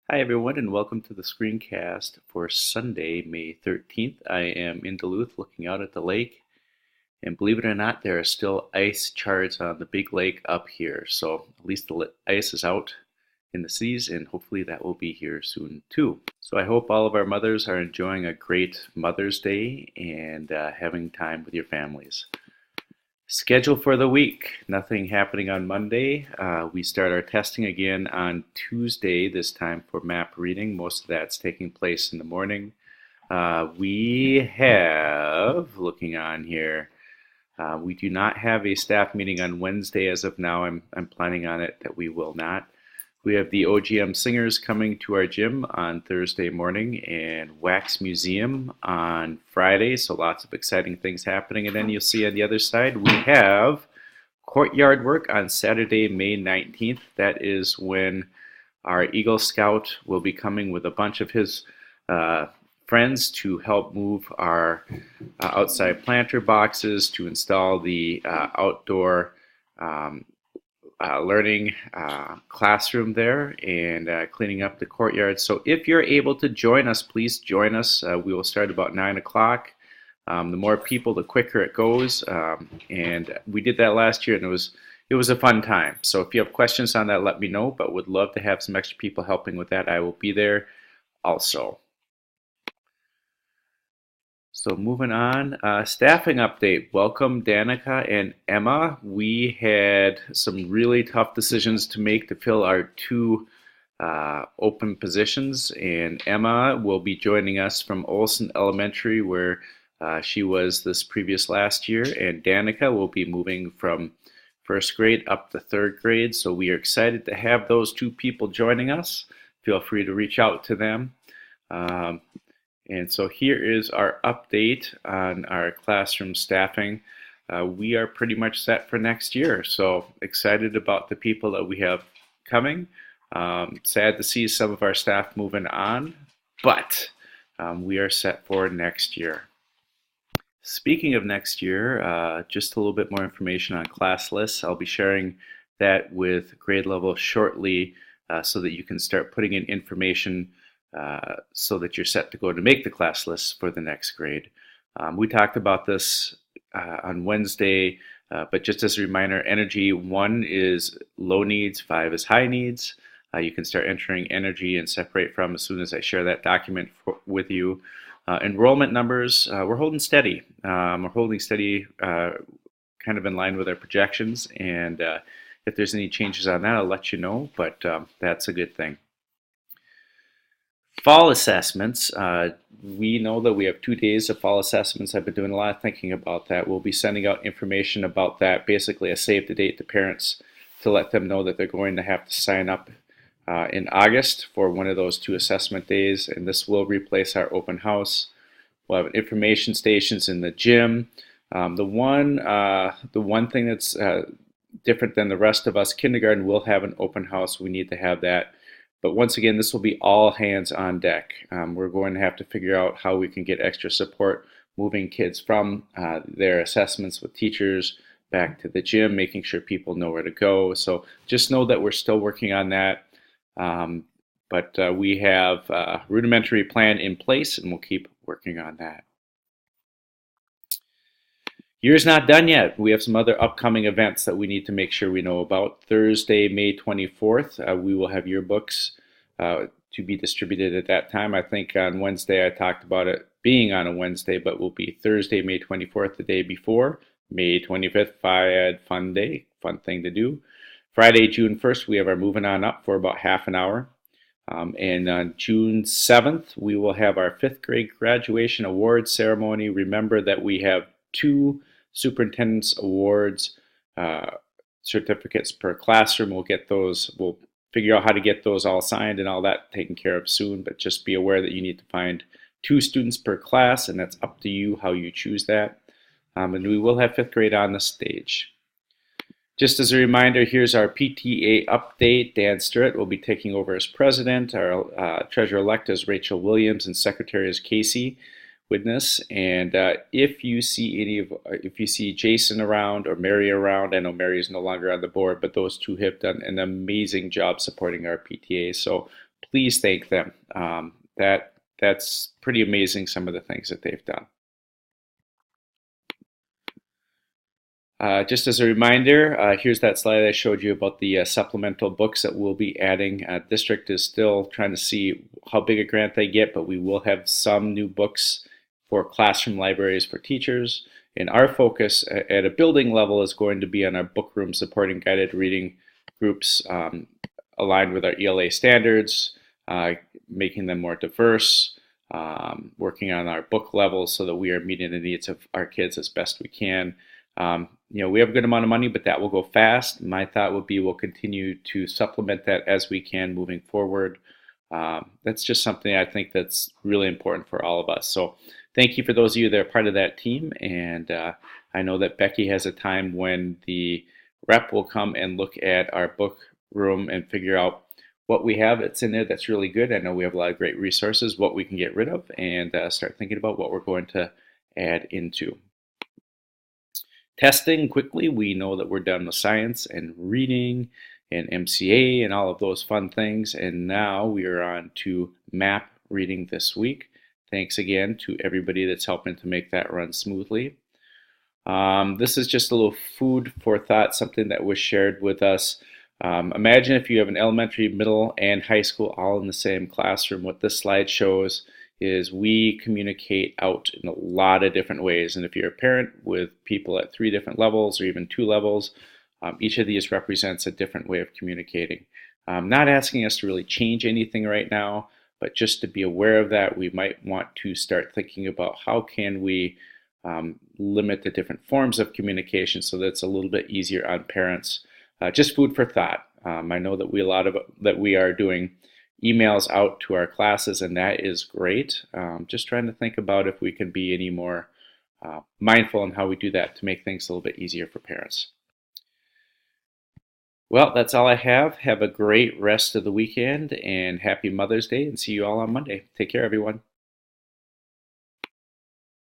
Hi, everyone, and welcome to the screencast for Sunday, May 13th. I am in Duluth looking out at the lake, and believe it or not, there are still ice charts on the big lake up here. So at least the ice is out in the seas, and hopefully that will be here soon too. So I hope all of our mothers are enjoying a great Mother's Day and having time with your families. Schedule for the week. Nothing happening on Monday. We start our testing again on Tuesday, this time for map reading. Most of that's taking place in the morning. We have, looking on here, we do not have a staff meeting on Wednesday as of now. I'm planning on it that we will not. We have the OGM singers coming to our gym on Thursday morning and Wax Museum on Friday, so lots of exciting things happening. And then you'll see on the other side we have courtyard work on Saturday, May 19th. That is when our Eagle Scout will be coming with a bunch of his friends to help move our outside planter boxes, to install the outdoor learning classroom there, and cleaning up the courtyard. So if you're able to join us, please join us. We will start about 9 o'clock. The more people, the quicker it goes. And we did that last year, and it was a fun time. So if you have questions on that, let me know. But would love to have some extra people helping with that. I will be there also. So moving on, staffing update. Welcome, Danica and Emma. We had some really tough decisions to make to fill our two open positions, and Emma will be joining us from Olson Elementary, where she was this previous last year, and Danica will be moving from first grade up to third grade. So we are excited to have those two people joining us. Feel free to reach out to them. And so here is our update on our classroom staffing. We are pretty much set for next year, so excited about the people that we have coming. Sad to see some of our staff moving on, but we are set for next year. Speaking of next year, just a little bit more information on class lists. I'll be sharing that with grade level shortly so that you can start putting in information so that you're set to go to make the class list for the next grade. We talked about this on Wednesday, but just as a reminder, energy 1 is low needs, 5 is high needs. You can start entering energy and separate from as soon as I share that document with you. Enrollment numbers, we're holding steady. We're holding steady kind of in line with our projections, and if there's any changes on that, I'll let you know, but that's a good thing. Fall assessments, we know that we have 2 days of fall assessments. I've been doing a lot of thinking about that. We'll be sending out information about that, basically a save the date to parents to let them know that they're going to have to sign up in August for one of those 2 assessment days, and this will replace our open house. We'll have information stations in the gym. The one thing that's different than the rest of us, kindergarten will have an open house. We need to have that. But once again, this will be all hands on deck. We're going to have to figure out how we can get extra support, moving kids from their assessments with teachers back to the gym, making sure people know where to go. So just know that we're still working on that. But we have a rudimentary plan in place, and we'll keep working on that. Year's not done yet. We have some other upcoming events that we need to make sure we know about. Thursday, May 24th, we will have yearbooks to be distributed at that time. I think on Wednesday I talked about it being on a Wednesday, but will be Thursday, May 24th, the day before. May 25th, fun day, fun thing to do. Friday, June 1st, we have our moving on up for about half an hour. And on June 7th, we will have our 5th grade graduation award ceremony. Remember that we have 2 superintendent's awards certificates per classroom. We'll get those, we'll figure out how to get those all signed and all that taken care of soon, but just be aware that you need to find 2 students per class, and that's up to you how you choose that. And we will have 5th grade on the stage. Just as a reminder, here's our PTA update. Dan Sturrett will be taking over as president. Our treasurer-elect is Rachel Williams, and secretary is Casey Widness. And if you see Jason around or Mary around, I know Mary is no longer on the board, but those two have done an amazing job supporting our PTA. So please thank them. That's pretty amazing, some of the things that they've done. Just as a reminder, here's that slide I showed you about the supplemental books that we'll be adding. District is still trying to see how big a grant they get, but we will have some new books for classroom libraries for teachers. And our focus at a building level is going to be on our book room supporting guided reading groups aligned with our ELA standards, making them more diverse, working on our book levels so that we are meeting the needs of our kids as best we can. We have a good amount of money, but that will go fast. My thought would be we'll continue to supplement that as we can moving forward. That's just something I think that's really important for all of us. So thank you for those of you that are part of that team. And I know that Becky has a time when the rep will come and look at our book room and figure out what we have that's in there that's really good. I know we have a lot of great resources, what we can get rid of, and start thinking about what we're going to add into. Testing quickly, we know that we're done with science and reading and MCA and all of those fun things, and now we are on to map reading this week. Thanks again to everybody that's helping to make that run smoothly. This is just a little food for thought, something that was shared with us. Imagine if you have an elementary, middle, and high school all in the same classroom. What this slide shows is we communicate out in a lot of different ways. And if you're a parent with people at 3 different levels or even 2 levels, each of these represents a different way of communicating. Not asking us to really change anything right now, but just to be aware of that, we might want to start thinking about how can we limit the different forms of communication so that it's a little bit easier on parents. Just food for thought. I know that we are doing emails out to our classes, and that is great. Just trying to think about if we can be any more mindful in how we do that to make things a little bit easier for parents. Well, that's all I have. Have a great rest of the weekend and happy Mother's Day, and see you all on Monday. Take care, everyone.